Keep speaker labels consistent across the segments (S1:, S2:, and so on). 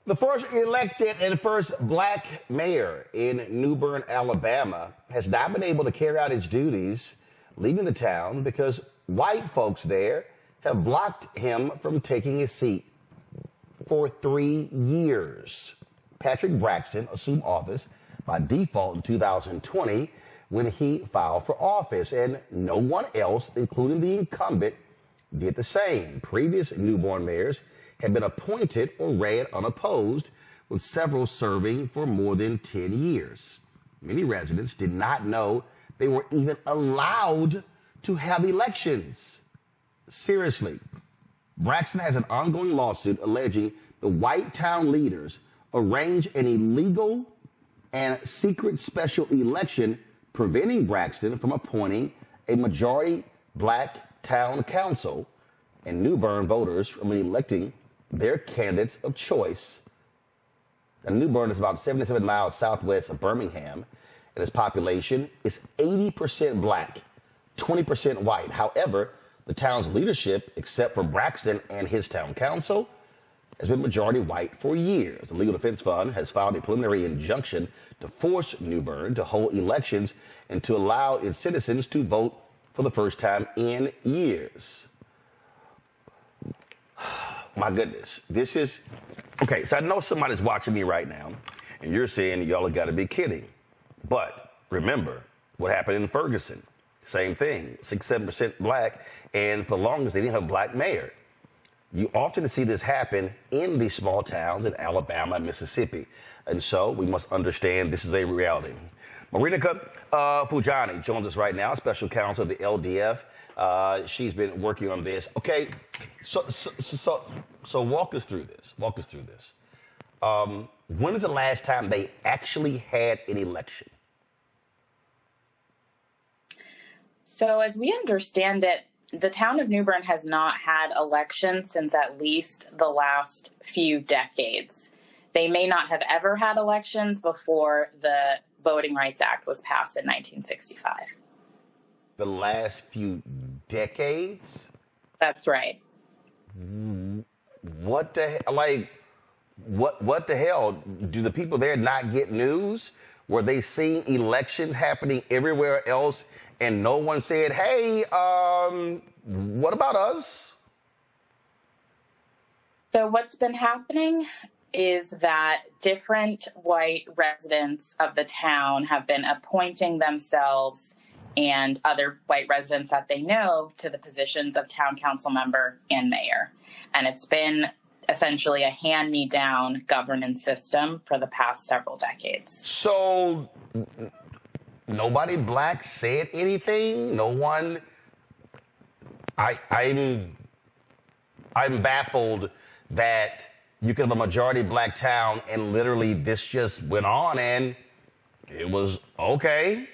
S1: The first elected and first black mayor in Newbern, Alabama, has not been able to carry out his duties, leaving the town because white folks there have blocked him from taking his seat for 3 years. Patrick Braxton assumed office by default in 2020 when he filed for office, and no one else, including the incumbent, did the same. Previous Newbern mayors had been appointed or ran unopposed, with several serving for more than 10 years. Many residents did not know they were even allowed to have elections. Seriously, Braxton has an ongoing lawsuit alleging the white town leaders arranged an illegal and secret special election, preventing Braxton from appointing a majority black town council and Newbern voters from electing their candidates of choice. And Newbern is about 77 miles southwest of Birmingham, and its population is 80% black, 20% white. However, the town's leadership, except for Braxton and his town council, has been majority white for years. The Legal Defense Fund has filed a preliminary injunction to force Newbern to hold elections and to allow its citizens to vote for the first time in years. My goodness, this is, okay, so I know somebody's watching me right now, and you're saying y'all have got to be kidding. But remember what happened in Ferguson. Same thing, 6-7% black, and for the longest they didn't have a black mayor. You often see this happen in these small towns in Alabama and Mississippi. And so we must understand this is a reality. Marinika Fujani joins us right now, special counsel of the LDF. She's been working on this. Okay, so walk us through this. Walk us through this. When is the last time they actually had an election?
S2: So as we understand it, the town of Newbern has not had elections since at least the last few decades. They may not have ever had elections before the Voting Rights Act was passed in 1965.
S1: The last few decades?
S2: That's right.
S1: What the like? What the hell? Do the people there not get news? Were they seeing elections happening everywhere else, and no one said, "Hey, what about us?"
S2: So what's been happening is that different white residents of the town have been appointing themselves and other white residents that they know to the positions of town council member and mayor. And it's been essentially a hand-me-down governance system for the past several decades.
S1: So nobody black said anything? No one? I'm baffled that you can have a majority black town and literally this just went on and it was okay.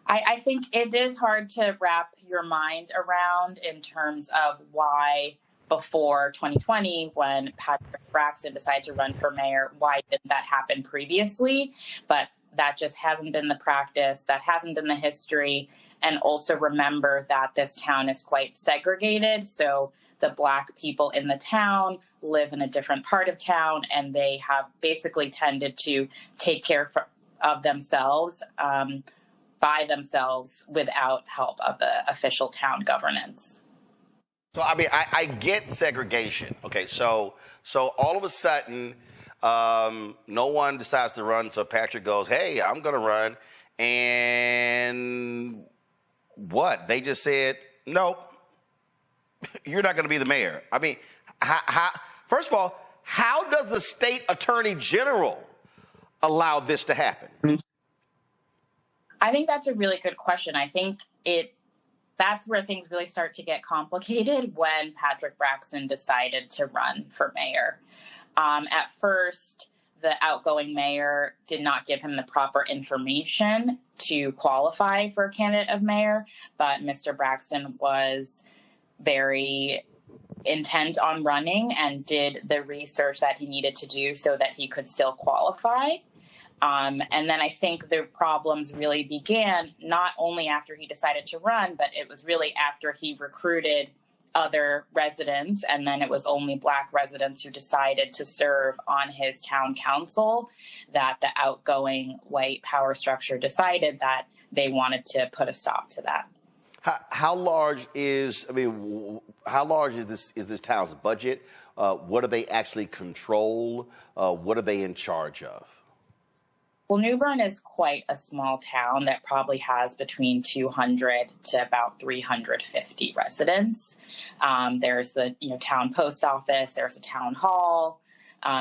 S2: I think it is hard to wrap your mind around in terms of why before 2020, when Patrick Braxton decided to run for mayor, why didn't that happen previously? But that just hasn't been the practice. That hasn't been the history. And also remember that this town is quite segregated. So the black people in the town live in a different part of town, and they have basically tended to take care of themselves by themselves without help of the official town governance.
S1: So, I mean, I get segregation. Okay, so all of a sudden, no one decides to run, so Patrick goes, hey, I'm going to run. And what? They just said, nope, you're not going to be the mayor. I mean, first of all, how does the state attorney general allow this to happen?
S2: I think that's a really good question. I think that's where things really start to get complicated when Patrick Braxton decided to run for mayor. At first, the outgoing mayor did not give him the proper information to qualify for a candidate of mayor, but Mr. Braxton was very intent on running and did the research that he needed to do so that he could still qualify. And then I think the problems really began not only after he decided to run, but it was really after he recruited other residents, and then it was only Black residents who decided to serve on his town council, that the outgoing white power structure decided that they wanted to put a stop to that.
S1: How large is this town's budget? What do they actually control? What are they in charge of?
S2: Well, Newbern is quite a small town that probably has between 200 to about 350 residents. There's the town post office, there's a town hall,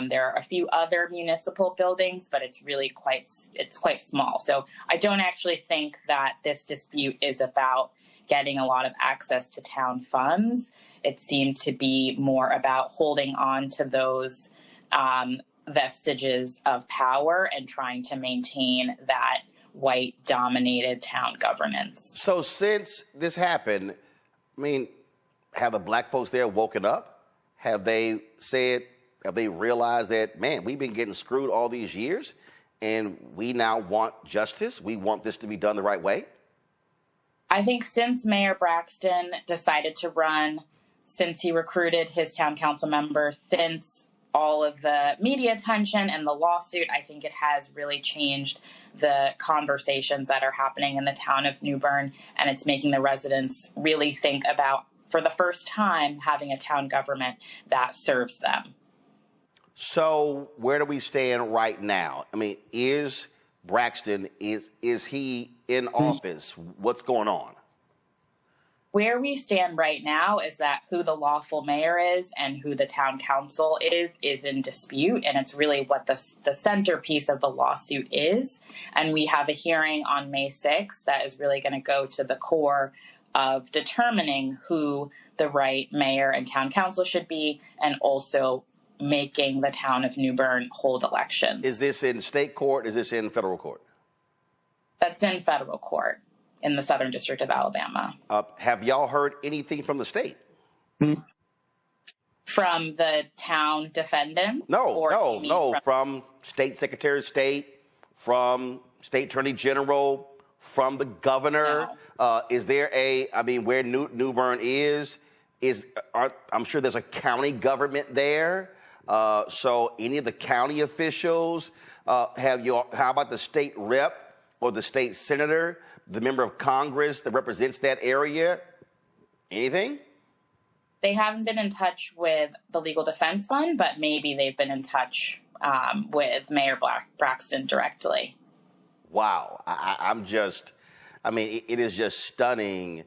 S2: there are a few other municipal buildings, but it's really quite small. So I don't actually think that this dispute is about getting a lot of access to town funds. It seemed to be more about holding on to those vestiges of power and trying to maintain that white-dominated town governance.
S1: So since this happened, have the Black folks there woken up? Have they realized that, man, we've been getting screwed all these years and we now want justice? We want this to be done the right way?
S2: I think since Mayor Braxton decided to run, since he recruited his town council members, since all of the media attention and the lawsuit, I think it has really changed the conversations that are happening in the town of Newbern, and it's making the residents really think about, for the first time, having a town government that serves them.
S1: So where do we stand right now? Is Braxton, is he in office? What's going on?
S2: Where we stand right now is that who the lawful mayor is and who the town council is in dispute, and it's really what the centerpiece of the lawsuit is. And we have a hearing on May 6th that is really going to go to the core of determining who the right mayor and town council should be, and also making the town of Newbern hold elections.
S1: Is this in state court? Is this in federal court?
S2: That's in federal court in the Southern District of Alabama.
S1: Have y'all heard anything from the state?
S2: From the town defendants?
S1: No. From State Secretary of State, from State Attorney General, from the governor. No. Is there where Newbern is I'm sure there's a county government there. So any of the county officials, how about the state rep or the state senator, the member of Congress that represents that area? Anything?
S2: They haven't been in touch with the Legal Defense Fund, but maybe they've been in touch with Mayor Braxton directly.
S1: Wow. It is just stunning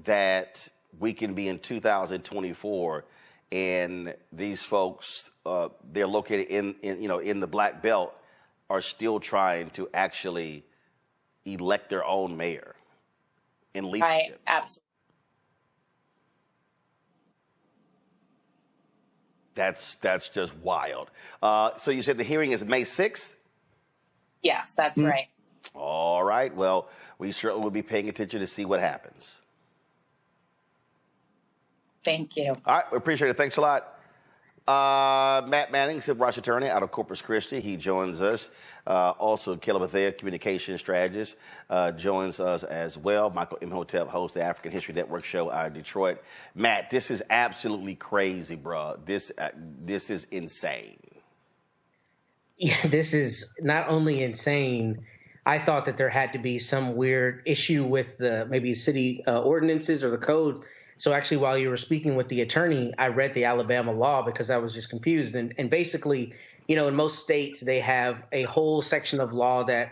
S1: that we can be in 2024 and these folks, they're located in the Black Belt, are still trying to actually elect their own mayor in leadership.
S2: Right, absolutely.
S1: That's just wild. So you said the hearing is May 6th?
S2: Yes, that's right.
S1: All right. Well, we certainly will be paying attention to see what happens.
S2: Thank you.
S1: All right. We appreciate it. Thanks a lot. Matt Manning, civil rights attorney out of Corpus Christi. He joins us. Also, Caleb Bethea, communication strategist, joins us as well. Michael Imhotep, host of the African History Network show out of Detroit. Matt, this is absolutely crazy, bro. This is insane.
S3: Yeah, this is not only insane. I thought that there had to be some weird issue with the maybe city ordinances or the codes. So actually, while you were speaking with the attorney, I read the Alabama law because I was just confused. And basically, in most states, they have a whole section of law that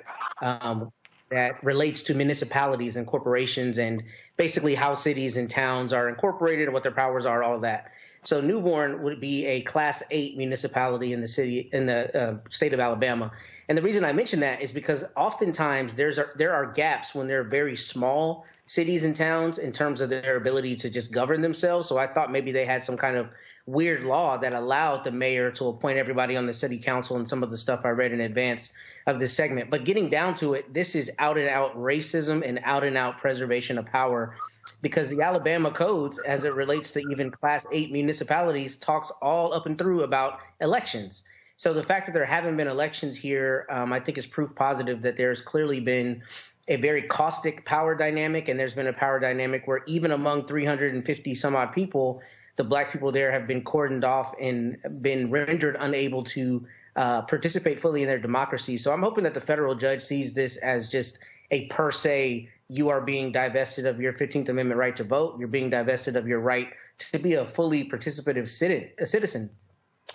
S3: relates to municipalities and corporations and basically how cities and towns are incorporated and what their powers are, all of that. So Newbern would be a Class 8 municipality in the state of Alabama. And the reason I mention that is because oftentimes there are gaps when they're very small cities and towns in terms of their ability to just govern themselves. So I thought maybe they had some kind of weird law that allowed the mayor to appoint everybody on the city council and some of the stuff I read in advance of this segment. But getting down to it, this is out and out racism and out and out preservation of power, because the Alabama codes, as it relates to even Class 8 municipalities, talks all up and through about elections. So the fact that there haven't been elections here, I think is proof positive that there's clearly been a very caustic power dynamic, and there's been a power dynamic where even among 350 some odd people, the Black people there have been cordoned off and been rendered unable to participate fully in their democracy. So I'm hoping that the federal judge sees this as just a per se, you are being divested of your 15th Amendment right to vote. You're being divested of your right to be a fully participative citizen.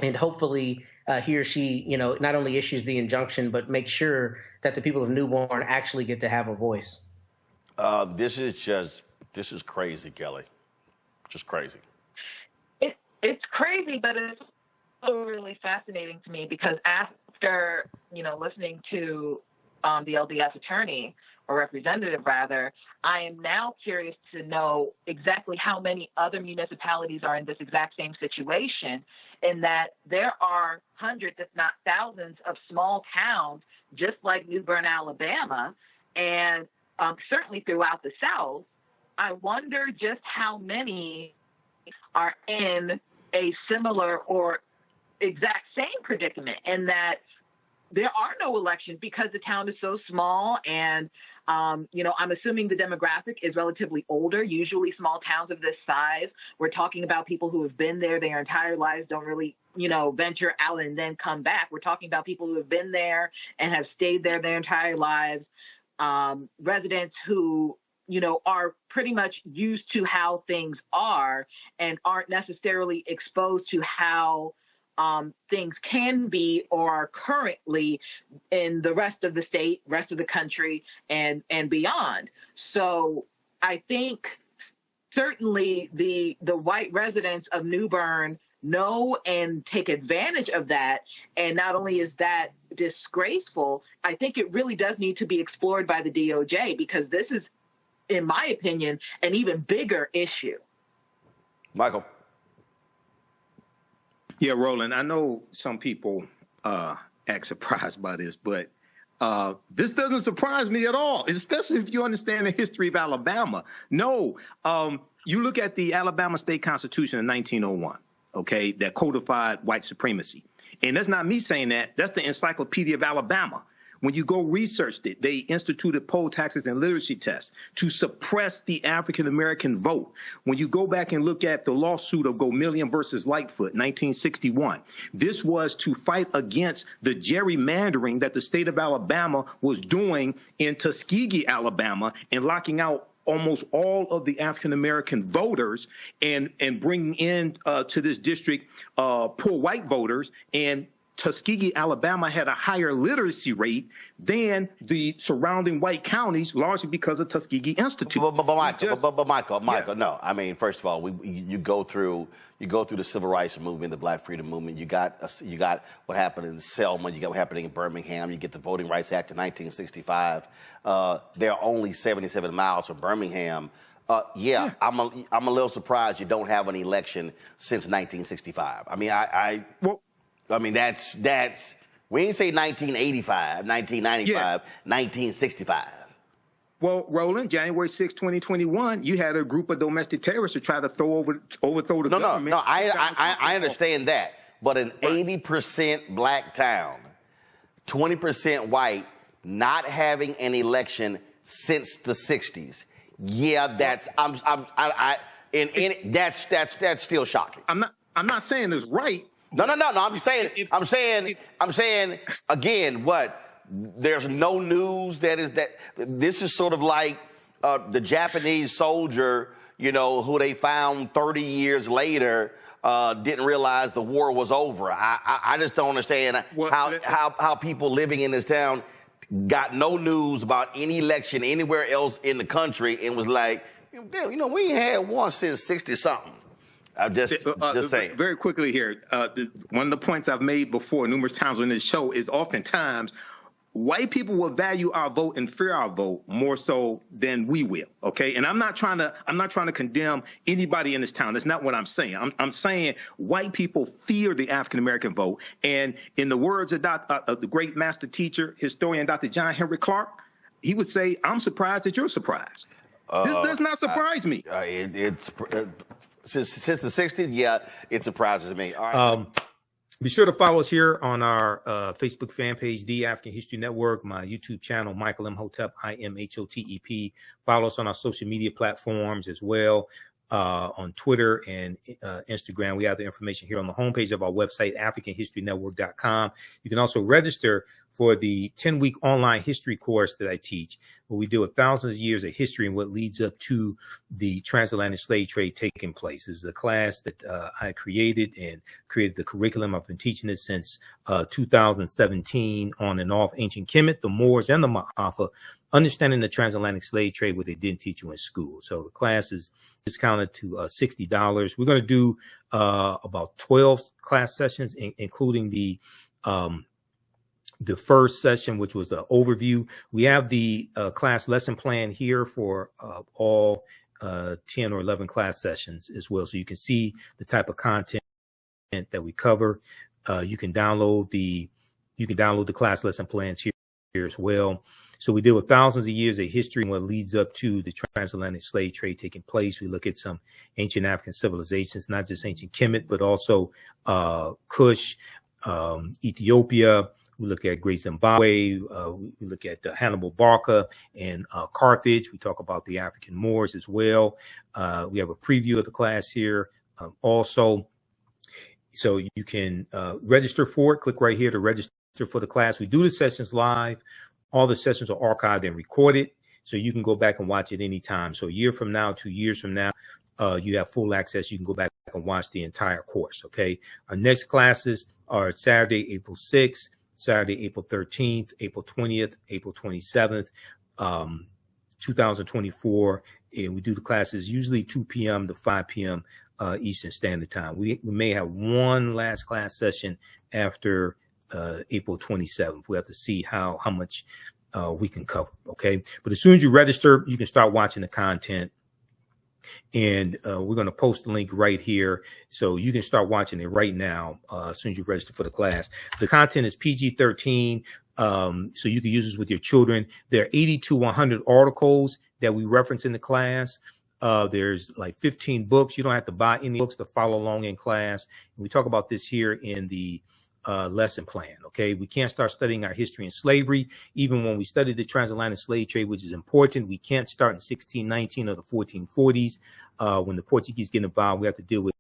S3: And hopefully he or she, not only issues the injunction, but make sure that the people of Newbern actually get to have a voice.
S1: This is crazy, Kelly. Just crazy.
S4: It's crazy, but it's also really fascinating to me because after, listening to the LDS attorney or representative rather, I am now curious to know exactly how many other municipalities are in this exact same situation, in that there are hundreds, if not thousands, of small towns just like Newbern, Alabama, and certainly throughout the South. I wonder just how many are in a similar or exact same predicament, in that there are no elections because the town is so small. And, I'm assuming the demographic is relatively older. Usually small towns of this size, we're talking about people who have been there their entire lives, don't really, venture out and then come back. We're talking about people who have been there and have stayed there their entire lives, residents who, are pretty much used to how things are and aren't necessarily exposed to how things can be or are currently in the rest of the state, rest of the country, and beyond. So I think certainly the white residents of Newbern know and take advantage of that. And not only is that disgraceful, I think it really does need to be explored by the DOJ, because this is, in my opinion, an even bigger issue.
S1: Michael.
S5: Yeah, Roland, I know some people act surprised by this, but this doesn't surprise me at all, especially if you understand the history of Alabama. No, you look at the Alabama State Constitution in 1901, okay, that codified white supremacy. And that's not me saying that. That's the Encyclopedia of Alabama. When you go research it, they instituted poll taxes and literacy tests to suppress the African-American vote. When you go back and look at the lawsuit of Gomillion versus Lightfoot, 1961, this was to fight against the gerrymandering that the state of Alabama was doing in Tuskegee, Alabama, and locking out almost all of the African-American voters and bringing in to this district poor white voters. And Tuskegee, Alabama had a higher literacy rate than the surrounding white counties, largely because of Tuskegee Institute.
S1: But Michael, yeah. No. I mean, first of all, you go through the civil rights movement, the Black freedom movement. You got what happened in Selma. You got what happened in Birmingham. You get the Voting Rights Act of 1965. There are only 77 miles from Birmingham. Yeah, I'm a little surprised you don't have an election since 1965. I mean, that's we ain't say 1985, 1995, 1965.
S5: Well, Roland, January 6, 2021, you had a group of domestic terrorists to try to overthrow the government.
S1: No, I understand that. But an 80% black town, 20% white, not having an election since the 60s. Yeah, that's that's still shocking.
S5: I'm not saying it's right.
S1: No. I'm saying again, what? There's no news this is sort of like the Japanese soldier, who they found 30 years later, didn't realize the war was over. I just don't understand how people living in this town got no news about any election anywhere else in the country and was like, damn, we ain't had one since 60-something. I'm just saying.
S5: Very quickly here, one of the points I've made before numerous times on this show is oftentimes white people will value our vote and fear our vote more so than we will. Okay, and I'm not trying to condemn anybody in this town. That's not what I'm saying. I'm saying white people fear the African American vote, and in the words of the great master teacher historian Dr. John Henry Clark, he would say, "I'm surprised that you're surprised." This does not surprise me.
S1: Since the 60s, yeah, it surprises me. All right.
S6: Be sure to follow us here on our Facebook fan page, The African History Network, my YouTube channel, Michael Imhotep, IMHOTEP. Follow us on our social media platforms as well, on Twitter and Instagram. We have the information here on the homepage of our website, AfricanHistoryNetwork.com. You can also register for the 10-week online history course that I teach, where we deal with thousands of years of history and what leads up to the transatlantic slave trade taking place. This is a class that I created the curriculum. I've been teaching it since 2017, on and off. Ancient Kemet, the Moors, and the Ma'afa, understanding the transatlantic slave trade, what they didn't teach you in school. So the class is discounted to $60. We're going to do about 12 class sessions, including the first session, which was an overview. We have the class lesson plan here for all 10 or 11 class sessions as well. So you can see the type of content that we cover. You can download the class lesson plans here as well. So we deal with thousands of years of history and what leads up to the transatlantic slave trade taking place. We look at some ancient African civilizations, not just ancient Kemet, but also Kush, Ethiopia. We look at Great Zimbabwe. We look at Hannibal Barca and Carthage. We talk about the African Moors as well. We have a preview of the class here also. So you can register for it. Click right here to register for the class. We do the sessions live. All the sessions are archived and recorded, so you can go back and watch it anytime. So a year from now, 2 years from now, you have full access. You can go back and watch the entire course, okay? Our next classes are Saturday, April 6th, Saturday, April 13th, April 20th, April 27th, 2024. And we do the classes usually 2 p.m. to 5 p.m. Eastern Standard Time. We may have one last class session after April 27th. We have to see how much we can cover, okay? But as soon as you register, you can start watching the content. And we're going to post the link right here, so you can start watching it right now as soon as you register for the class. The content is PG-13, so you can use this with your children. There are 80 to 100 articles that we reference in the class. There's like 15 books. You don't have to buy any books to follow along in class. And we talk about this here in the lesson plan. Okay, we can't start studying our history in slavery. Even when we study the transatlantic slave trade, which is important, we can't start in 1619 or the 1440s. When the Portuguese get involved, we have to deal with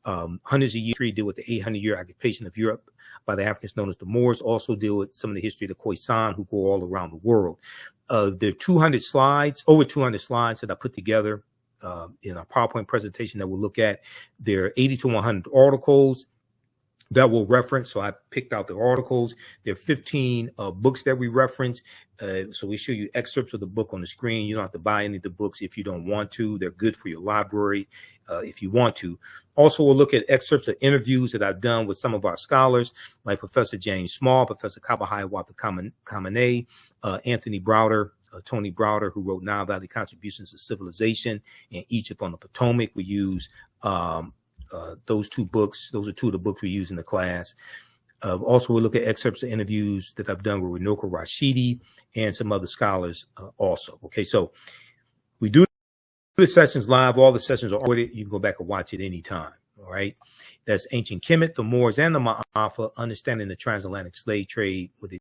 S6: hundreds of years, deal with the 800-year occupation of Europe by the Africans known as the Moors, also deal with some of the history of the Khoisan, who go all around the world. There are 200 slides, over 200 slides that I put together in our PowerPoint presentation that we'll look at. There are 80 to 100 articles that we'll reference. So I picked out the articles. There are 15 books that we reference. So we show you excerpts of the book on the screen. You don't have to buy any of the books if you don't want to. They're good for your library if you want to. Also, we'll look at excerpts of interviews that I've done with some of our scholars, like Professor James Small, Professor Kabahai Kamene, Anthony Browder, Tony Browder, who wrote Nile Valley Contributions to Civilization and Egypt on the Potomac. We use those two books. Those are two of the books we use in the class. Also, we'll look at excerpts of interviews that I've done with Renoka Rashidi and some other scholars also. Okay, so we do the sessions live. All the sessions are recorded. You can go back and watch it anytime. All right. That's Ancient Kemet, the Moors, and the Ma'afa, understanding the transatlantic slave trade, what they